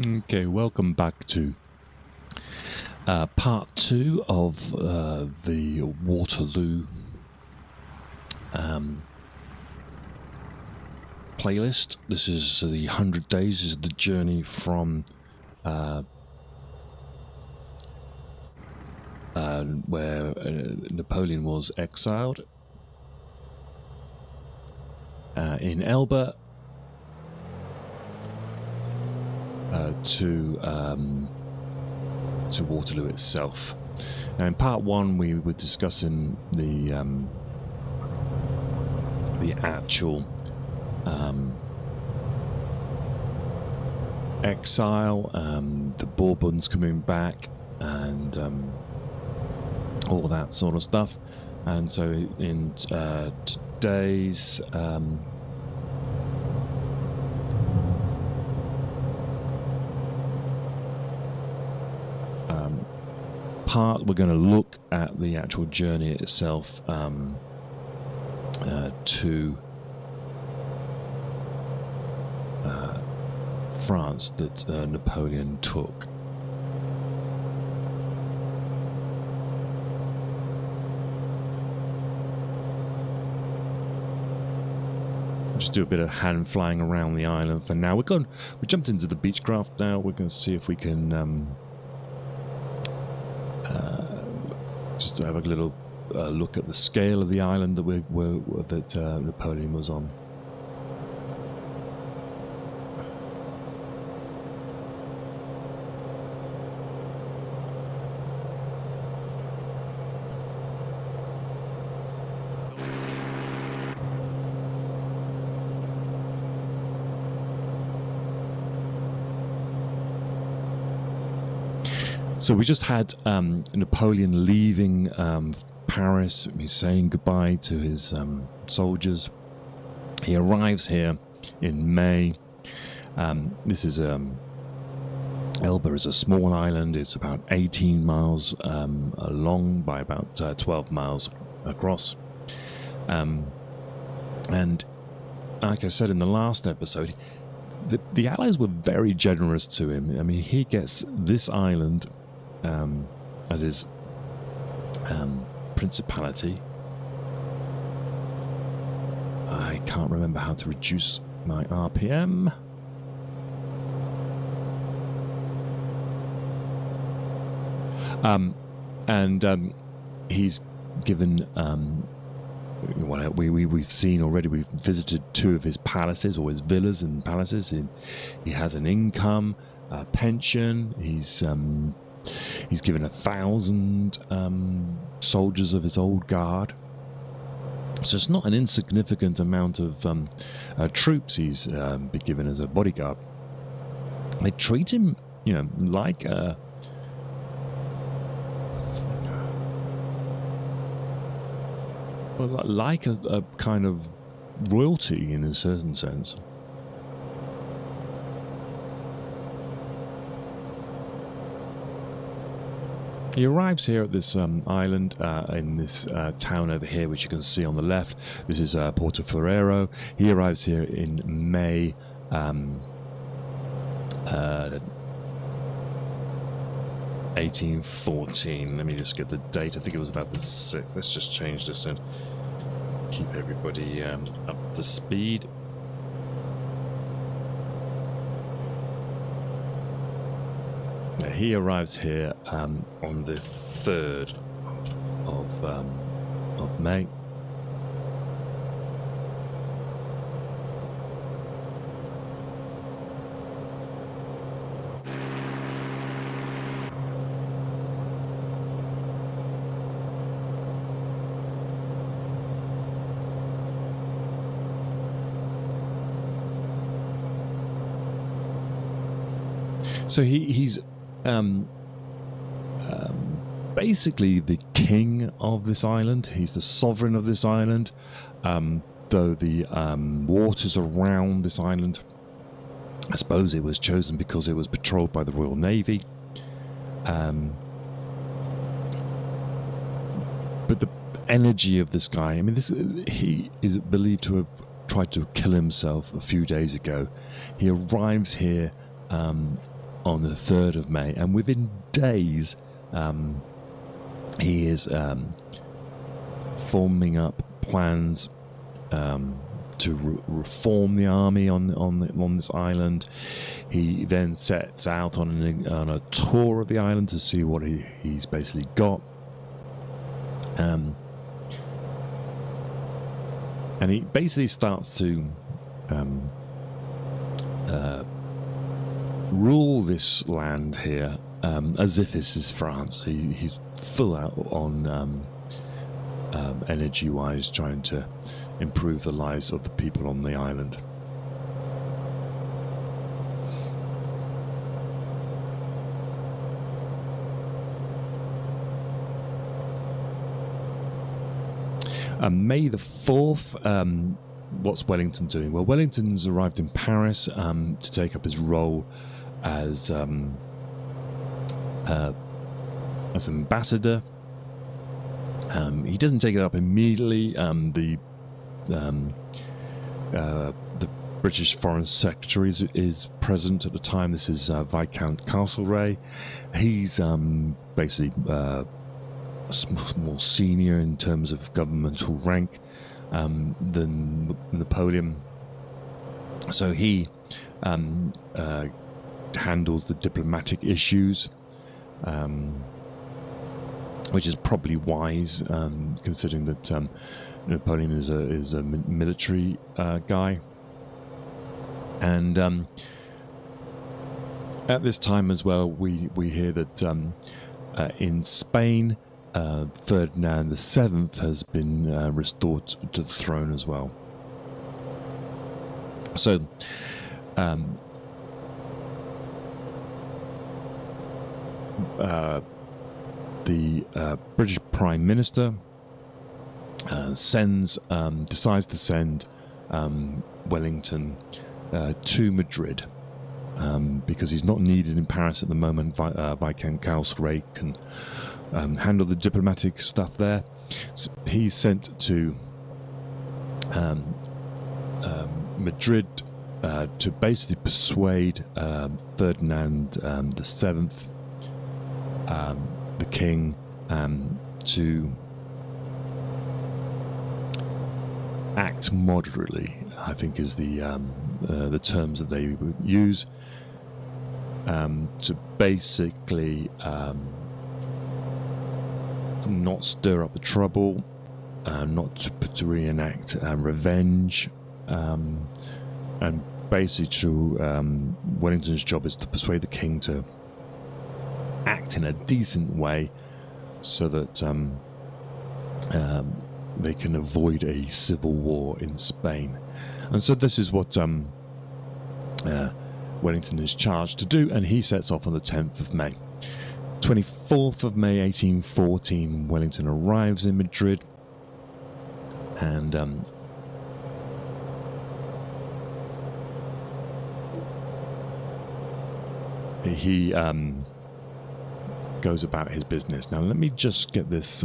Okay, welcome back to part 2 of the Waterloo playlist. This is the 100 days. This is the journey from where Napoleon was exiled in Elba to Waterloo itself. Now, in part 1, we were discussing the actual exile, the Bourbons coming back, and all that sort of stuff. And so, in today's part, we're going to look at the actual journey itself to France that Napoleon took. Just do a bit of hand flying around the island for now. We jumped into the Beechcraft now. We're going to see if we can just have a little look at the scale of the island that Napoleon was on. So we just had Napoleon leaving Paris. He's saying goodbye to his soldiers. He arrives here in May. This is Elba is a small island. It's about 18 miles long by about 12 miles across. And like I said in the last episode, the Allies were very generous to him. I mean, he gets this island as his principality. I can't remember how to reduce my RPM. And he's given we've seen already. We've visited 2 of his palaces, or his villas and palaces. He has an income, a pension. He's given 1,000 soldiers of his old guard. So it's not an insignificant amount of troops he's been given as a bodyguard. They treat him, like a kind of royalty in a certain sense. He arrives here at this island in this town over here, which you can see on the left. This is Portoferrero. He arrives here in May 1814. Let me just get the date. I think it was about the 6th. Let's just change this and keep everybody up to speed. Now, he arrives here on the 3rd of May. So he's basically the king of this island. He's the sovereign of this island, though the waters around this island, I suppose it was chosen because it was patrolled by the Royal Navy. But the energy of this guy, I mean, he is believed to have tried to kill himself a few days ago. He arrives here on the 3rd of May, and within days he is forming up plans to reform the army on this island. He then sets out on a tour of the island to see what he's basically got. And he basically starts to rule this land here as if this is France. He's full out on energy-wise, trying to improve the lives of the people on the island. May the 4th, what's Wellington doing? Well, Wellington's arrived in Paris to take up his role as ambassador. He doesn't take it up immediately. The British Foreign Secretary is present at the time. This is Viscount Castlereagh. He's basically more senior in terms of governmental rank than Napoleon. So he handles the diplomatic issues, which is probably wise, considering that Napoleon is a military guy. And at this time as well, we hear that in Spain, Ferdinand VII has been restored to the throne as well. So the British Prime Minister decides to send Wellington to Madrid because he's not needed in Paris at the moment. Viscount Castlereagh can handle the diplomatic stuff there. So he's sent to Madrid to basically persuade Ferdinand VII, the king, to act moderately, I think is the terms that they would use, to basically not stir up the trouble, not to reenact revenge, and basically Wellington's job is to persuade the king to act in a decent way so that they can avoid a civil war in Spain. And so this is what Wellington is charged to do, and he sets off on the 10th of May. 24th of May 1814, Wellington arrives in Madrid, and he goes about his business. Now let me just get this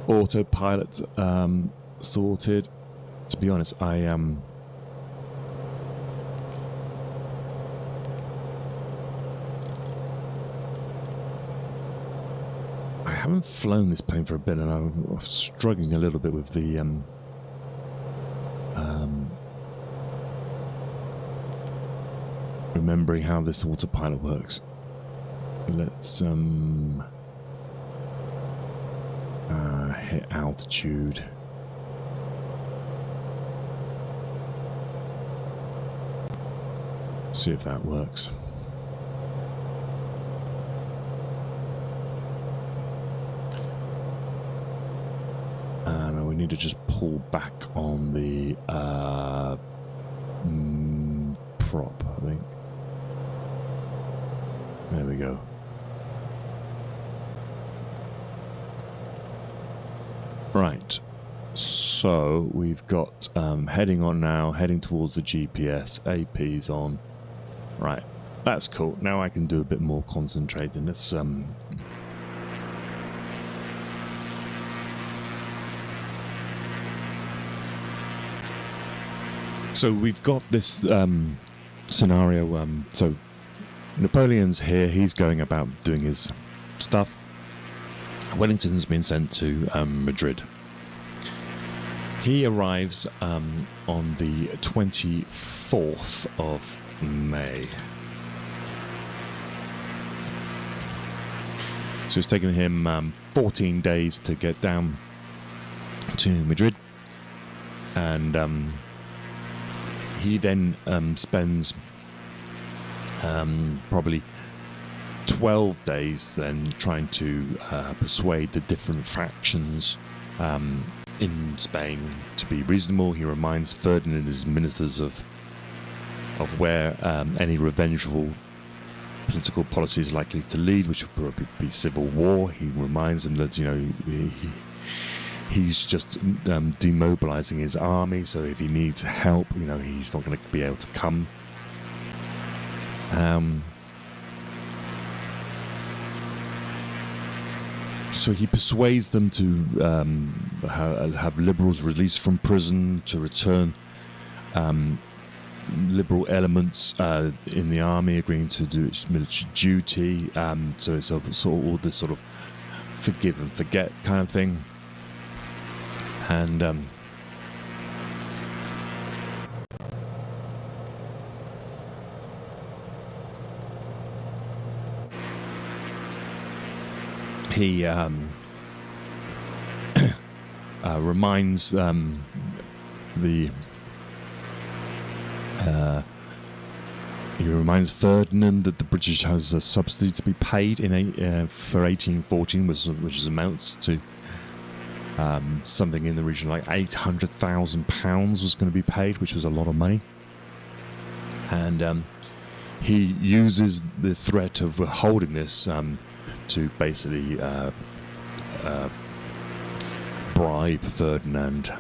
autopilot sorted. To be honest, I haven't flown this plane for a bit, and I'm struggling a little bit with the remembering how this autopilot works. Let's hit altitude. See if that works. And we need to just pull back on the prop, I think. There we go. Right, so we've got heading on now, heading towards the GPS, AP's on. Right, that's cool. Now I can do a bit more concentrating. Let's so we've got this scenario. So Napoleon's here. He's going about doing his stuff. Wellington's been sent to Madrid. He arrives on the 24th of May. So it's taken him 14 days to get down to Madrid. And he then spends probably 12 days then trying to persuade the different factions in Spain to be reasonable. He reminds Ferdinand and his ministers of where any revengeful political policy is likely to lead, which will probably be civil war. He reminds them that, he's just demobilizing his army, so if he needs help, he's not going to be able to come. So he persuades them to have liberals released from prison, to return liberal elements in the army agreeing to do its military duty. So it's all this sort of forgive and forget kind of thing. And he reminds he reminds Ferdinand that the British has a subsidy to be paid for 1814, which amounts to something in the region like £800,000 was going to be paid, which was a lot of money. And he uses the threat of withholding this to basically bribe Ferdinand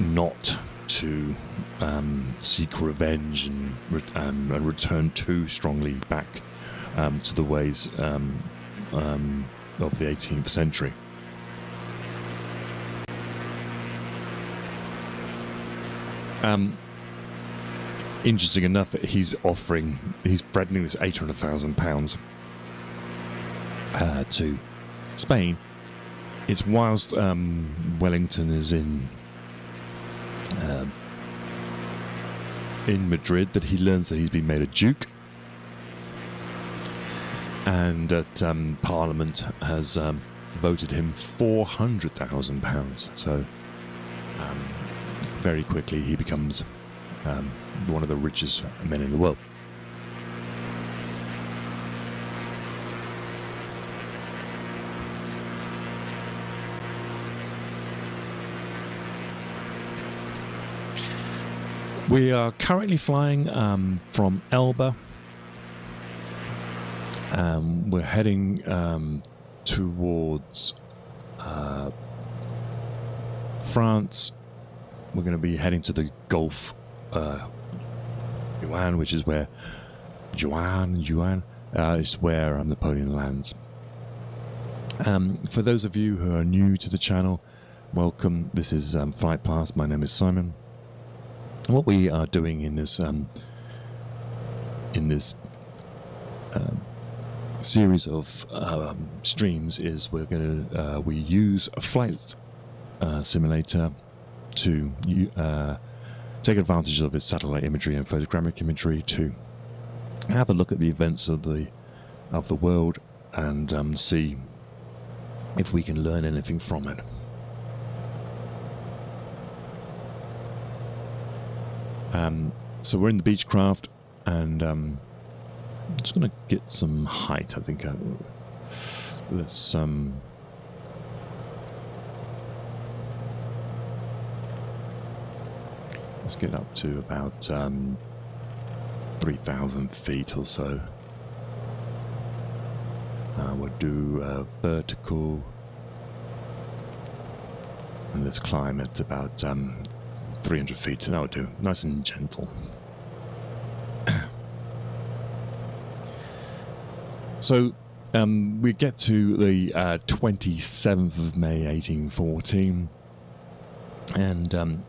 not to seek revenge and return too strongly back to the ways of the 18th century. Interesting enough, he's threatening this £800,000 to Spain. It's whilst Wellington is in Madrid that he learns that he's been made a duke, and that Parliament has voted him £400,000. So very quickly he becomes one of the richest men in the world. We are currently flying from Elba. We're heading towards France. We're going to be heading to the Gulf Juan, which is where is where Napoleon lands. For those of you who are new to the channel, welcome. This is Flight Pass. My name is Simon. What we are doing in this series of streams is we use a flight simulator to take advantage of its satellite imagery and photographic imagery to have a look at the events of the world and see if we can learn anything from it. So we're in the Beechcraft, and I'm just going to get some height. I think let's get up to about 3,000 feet or so. We'll do vertical, and let's climb at about 300 feet. That'll do. Nice and gentle. So we get to the 27th of May 1814, and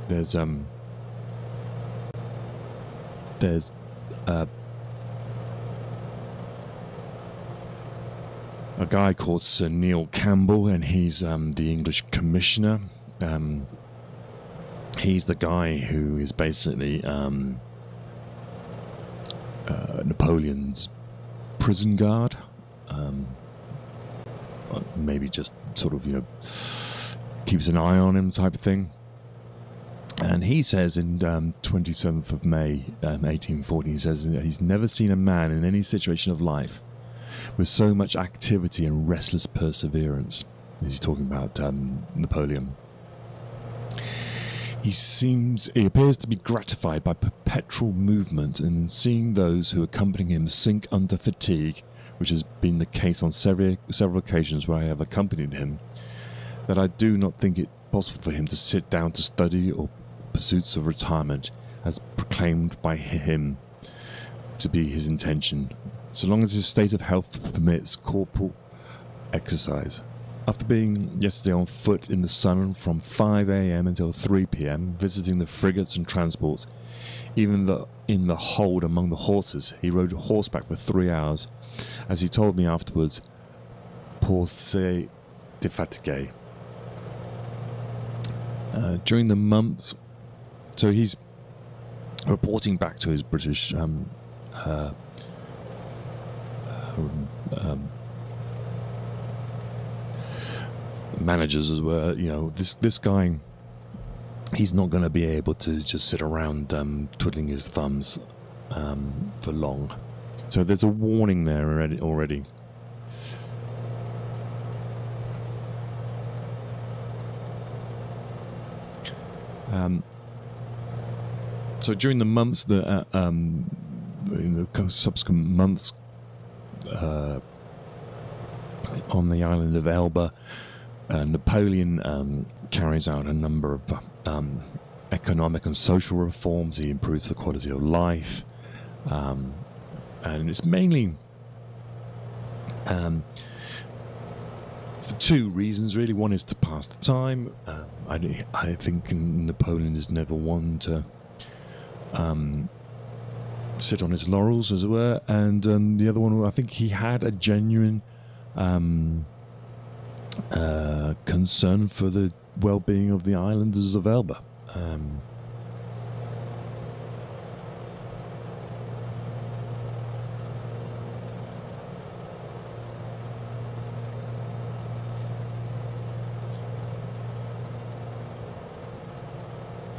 there's there's a guy called Sir Neil Campbell, and he's the English commissioner. He's the guy who is basically Napoleon's prison guard. Maybe just sort of, keeps an eye on him type of thing. And he says in 27th of May 1840, he says that he's never seen a man in any situation of life with so much activity and restless perseverance. He's talking about Napoleon. He appears to be gratified by perpetual movement, and in seeing those who accompany him sink under fatigue, which has been the case on several occasions where I have accompanied him, that I do not think it possible for him to sit down to study or pursuits of retirement, as proclaimed by him to be his intention, so long as his state of health permits corporal exercise. After being yesterday on foot in the sun from 5 a.m. until 3 p.m., visiting the frigates and transports, even in the hold among the horses, he rode horseback for 3 hours, as he told me afterwards, pour se défatiguer. During the months, so he's reporting back to his British managers as well. This guy, he's not going to be able to just sit around twiddling his thumbs for long. So there's a warning there already. So during the months in the subsequent months on the island of Elba, Napoleon carries out a number of economic and social reforms. He improves the quality of life, and it's mainly for two reasons, really. One is to pass the time. I think Napoleon is never one to sit on his laurels, as it were, and the other one, I think he had a genuine concern for the well-being of the islanders of Elba.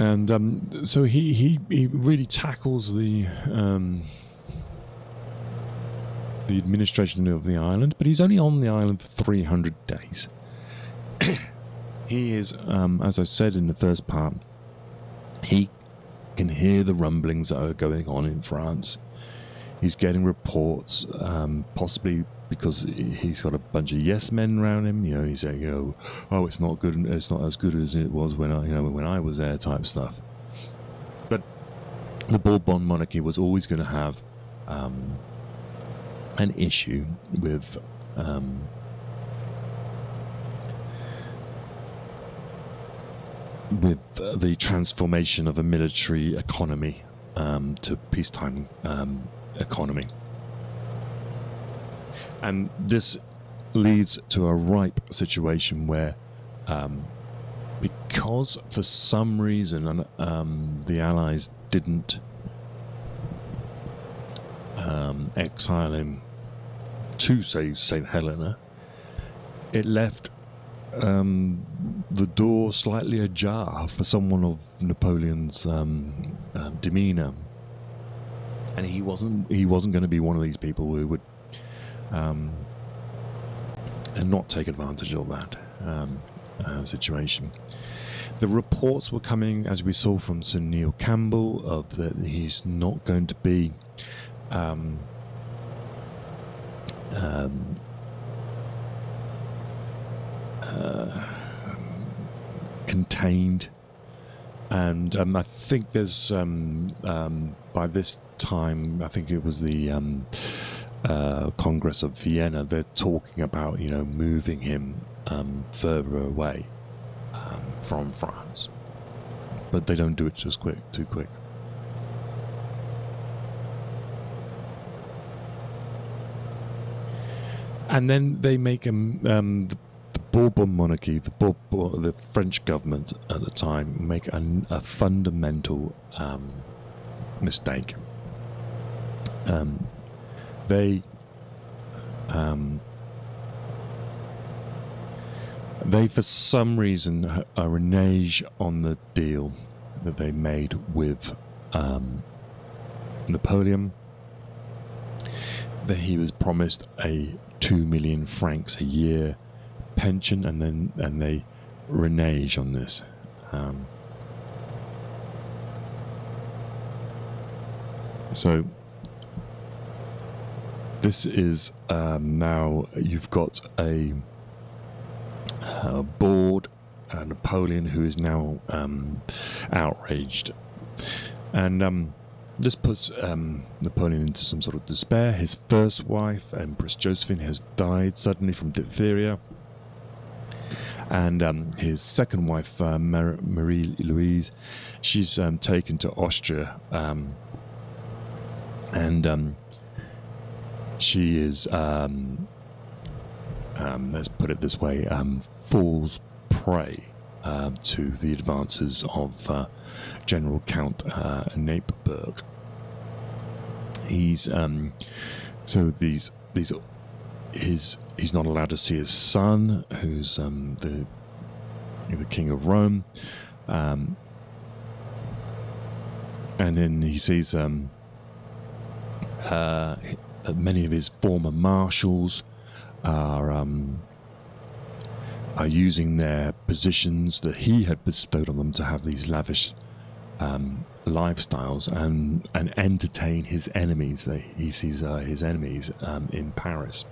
And so he really tackles the administration of the island, but he's only on the island for 300 days. He is, as I said in the first part, he can hear the rumblings that are going on in France. He's getting reports, possibly because he's got a bunch of yes men around him. He's saying, oh, it's not good, it's not as good as it was when I was there, type stuff. But the Bourbon monarchy was always going to have an issue with the transformation of a military economy to peacetime economy. And this leads to a ripe situation where, because for some reason the Allies didn't exile him to, say, St. Helena, it left the door slightly ajar for someone of Napoleon's demeanour, and he wasn't going to be one of these people who would and not take advantage of that situation. The reports were coming, as we saw from Sir Neil Campbell, of that he's not going to be contained, and I think there's by this time, I think it was the Congress of Vienna, they're talking about moving him further away from France, but they don't do it too quick. And then they make the Bourbon monarchy, the French government at the time, make a fundamental mistake. They for some reason renege on the deal that they made with Napoleon, that he was promised a 2 million francs a year pension, and they renege on this. So this is now you've got a bored Napoleon who is now outraged, and this puts Napoleon into some sort of despair. His first wife, Empress Josephine, has died suddenly from diphtheria, and his second wife, Marie Louise, she's taken to Austria, and she is, let's put it this way, falls prey to the advances of General Count Napeberg. He's he's not allowed to see his son, who's the King of Rome, and then he sees that many of his former marshals are using their positions that he had bestowed on them to have these lavish lifestyles and entertain his enemies. He sees his enemies in Paris.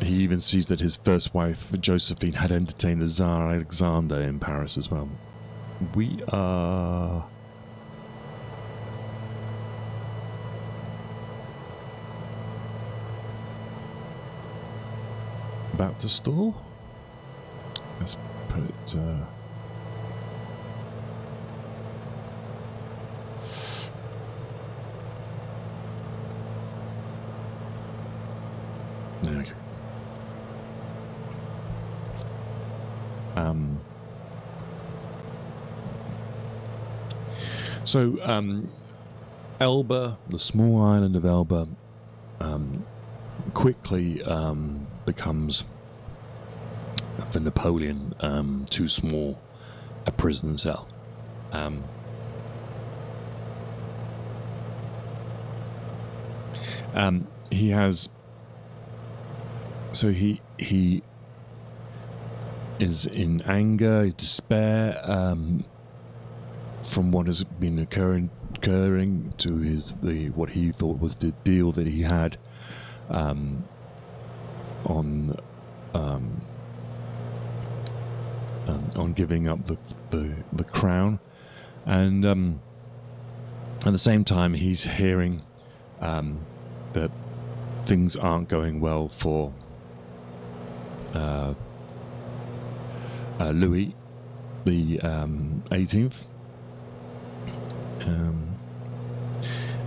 He even sees that his first wife, Josephine, had entertained the Tsar Alexander in Paris as well. We are about to stall. Let's put it... there we go. So Elba, the small island of Elba, quickly becomes, for Napoleon, too small a prison cell. He has... So he is in anger, despair, from what has been occurring to what he thought was the deal that he had on giving up the crown, and at the same time he's hearing that things aren't going well for Louis the 18th,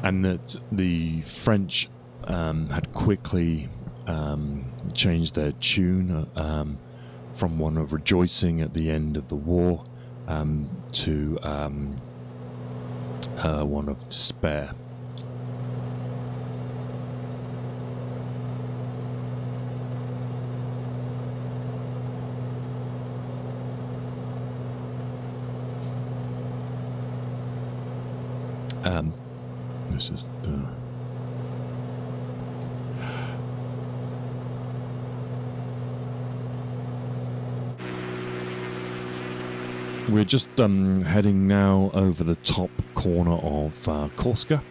and that the French had quickly changed their tune from one of rejoicing at the end of the war to one of despair. This is the... We're just heading now over the top corner of Corsica.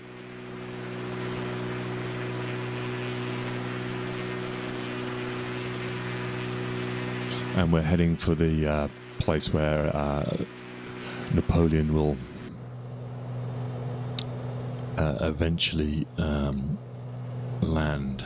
And we're heading for the place where Napoleon will eventually land.